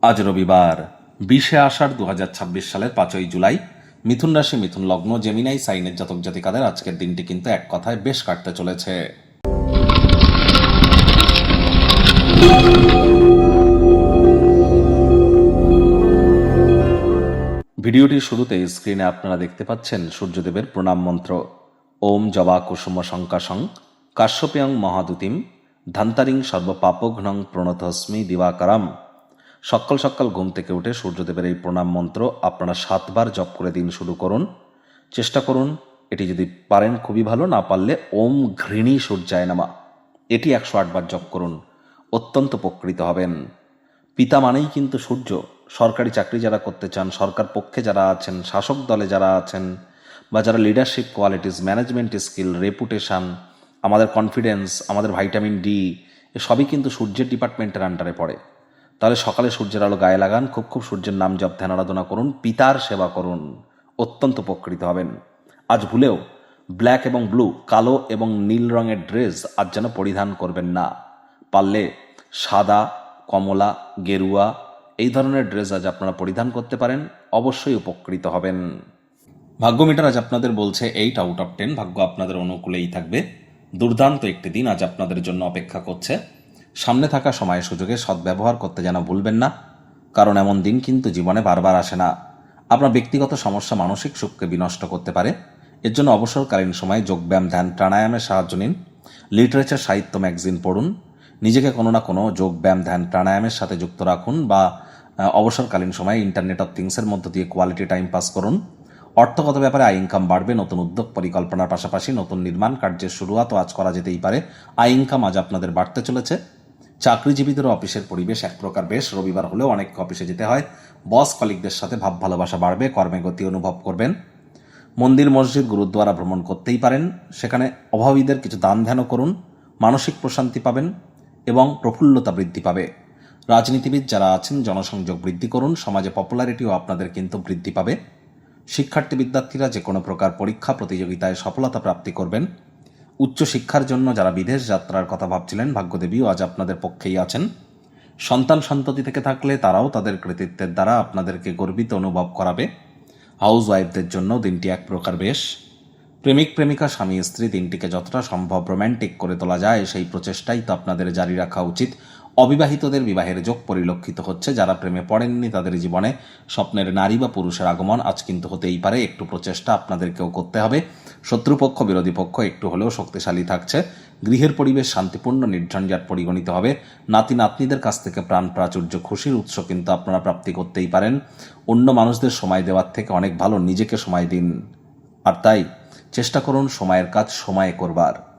আজ রবিবার 20শে আষাঢ় 2026 সালের 5ই জুলাই। মিথুন রাশি, মিথুন লগ্ন, জেমিনাই সাইনের জাতক জাতিকাদের আজকের দিনটি কিন্তু এক কথায় বেশ কাটতে চলেছে। ভিডিওটির শুরুতে স্ক্রিনে আপনারা দেখতে পাচ্ছেন সূর্যদেবের প্রণাম মন্ত্র। ওম জবা কুসুম শঙ্কাশং কাশ্যপ্যং মহাদুতিম ধান্তারিং সর্বপাপঘ্নং প্রণতস্মি দিবাকরম। সকাল সকাল ঘুম থেকে উঠে সূর্যদেবের এই প্রণাম মন্ত্র আপনারা 7 বার জপ করে দিন শুরু করুন। চেষ্টা করুন এটি যদি পারেন খুবই ভালো, না পারলে ওম ঘৃণী সূর্যায় নমঃ এটি 108 বার জপ করুন, অত্যন্ত উপকৃত হবেন। পিতা মানেই কিন্তু সূর্য। সরকারি চাকরি যারা করতে চান, সরকার পক্ষে যারা আছেন, শাসক দলে যারা আছেন, বা যারা leadership qualities, management skill, reputation, আমাদের কনফিডেন্স, আমাদের ভাইটামিন ডি, সবই কিন্তু সূর্যের ডিপার্টমেন্টের আন্ডারে পড়ে। তাহলে সকালে সূর্যের আলো গায়ে লাগান, খুব সূর্যের নাম জপ ধ্যান আরাধনা করুন, পিতার সেবা করুন, অত্যন্ত উপকৃত হবেন। আজ ভুলেও ব্ল্যাক এবং ব্লু, কালো এবং নীল রঙের ড্রেস আজ যেন পরিধান করবেন না। পারলে সাদা, কমলা, গেরুয়া এই ধরনের ড্রেস আজ আপনারা পরিধান করতে পারেন, অবশ্যই উপকৃত হবেন। ভাগ্য মিটার আজ আপনাদের বলছে 8 আউট অফ 10, ভাগ্য আপনাদের অনুকূলেই থাকবে। দুর্দান্ত একটি দিন আজ আপনাদের জন্য অপেক্ষা করছে। সামনে থাকা সময় সুযোগে সদ্ব্যবহার করতে যেন ভুলবেন না, কারণ এমন দিন কিন্তু জীবনে বারবার আসে না। আপনার ব্যক্তিগত সমস্যা মানসিক সুখকে বিনষ্ট করতে পারে। এর জন্য অবসরকালীন সময়ে যোগব্যায়াম, ধ্যান, প্রাণায়ামের সাহায্য নিন। লিটারেচার, সাহিত্য, ম্যাগাজিন পড়ুন। নিজেকে কোনো না কোনো যোগব্যায়াম, ধ্যান, প্রাণায়ামের সাথে যুক্ত রাখুন, বা অবসরকালীন সময়ে ইন্টারনেট অফ থিংসের মধ্য দিয়ে কোয়ালিটি টাইম পাস করুন। অর্থগত ব্যাপারে আয় ইনকাম বাড়বে। নতুন উদ্যোগ পরিকল্পনার পাশাপাশি নতুন নির্মাণ কার্যের শুরুয়াতও আজ করা যেতেই পারে। আয় ইনকাম আজ আপনাদের বাড়তে চলেছে। চাকরিজীবীদেরও অফিসের পরিবেশ এক প্রকার বেশ। রবিবার হলেও অনেক অফিসে যেতে হয়। বস কলিগদের সাথে ভাব ভালোবাসা বাড়বে, কর্মে গতি অনুভব করবেন। মন্দির, মসজিদ, গুরুদ্বারা ভ্রমণ করতেই পারেন। সেখানে অভাবীদের কিছু দান ধ্যানও করুন, মানসিক প্রশান্তি পাবেন এবং প্রফুল্লতা বৃদ্ধি পাবে। রাজনীতিবিদ যারা আছেন জনসংযোগ বৃদ্ধি করুন, সমাজে পপুলারিটিও আপনাদের কিন্তু বৃদ্ধি পাবে। শিক্ষার্থী বিদ্যার্থীরা যে কোনো প্রকার পরীক্ষা প্রতিযোগিতায় সফলতা প্রাপ্তি করবেন। উচ্চশিক্ষার জন্য যারা বিদেশ যাত্রার কথা ভাবছিলেন, ভাগ্যদেবীও আজ আপনাদের পক্ষেই আছেন। সন্তান সন্ততি থেকে থাকলে তারাও তাদের কৃতিত্বের দ্বারা আপনাদেরকে গর্বিত অনুভব করাবে। হাউস ওয়াইফদের জন্য দিনটি এক প্রকার বেশ। প্রেমিক প্রেমিকা, স্বামী স্ত্রী দিনটিকে যতটা সম্ভব রোম্যান্টিক করে তোলা যায় সেই প্রচেষ্টাই তো আপনাদের জারি রাখা উচিত। অবিবাহিতদের বিবাহের যোগ পরিলক্ষিত হচ্ছে। যারা প্রেমে পড়েননি তাদের জীবনে স্বপ্নের নারী বা পুরুষের আগমন আজ কিন্তু হতেই পারে। একটু প্রচেষ্টা আপনাদেরকেও করতে হবে। শত্রুপক্ষ, বিরোধী পক্ষ একটু হলেও শক্তিশালী থাকছে। গৃহের পরিবেশ শান্তিপূর্ণ, নির্ঝঞ্ঝাট পরিগণিত হবে। নাতি নাতনিদের কাছ থেকে প্রাণ প্রাচুর্য, খুশির উৎস কিন্তু আপনারা প্রাপ্তি করতেই পারেন। অন্য মানুষদের সময় দেওয়ার থেকে অনেক ভালো নিজেকে সময় দিন। আর তাই চেষ্টা করুন সময়ের কাজ সময়ে করবার।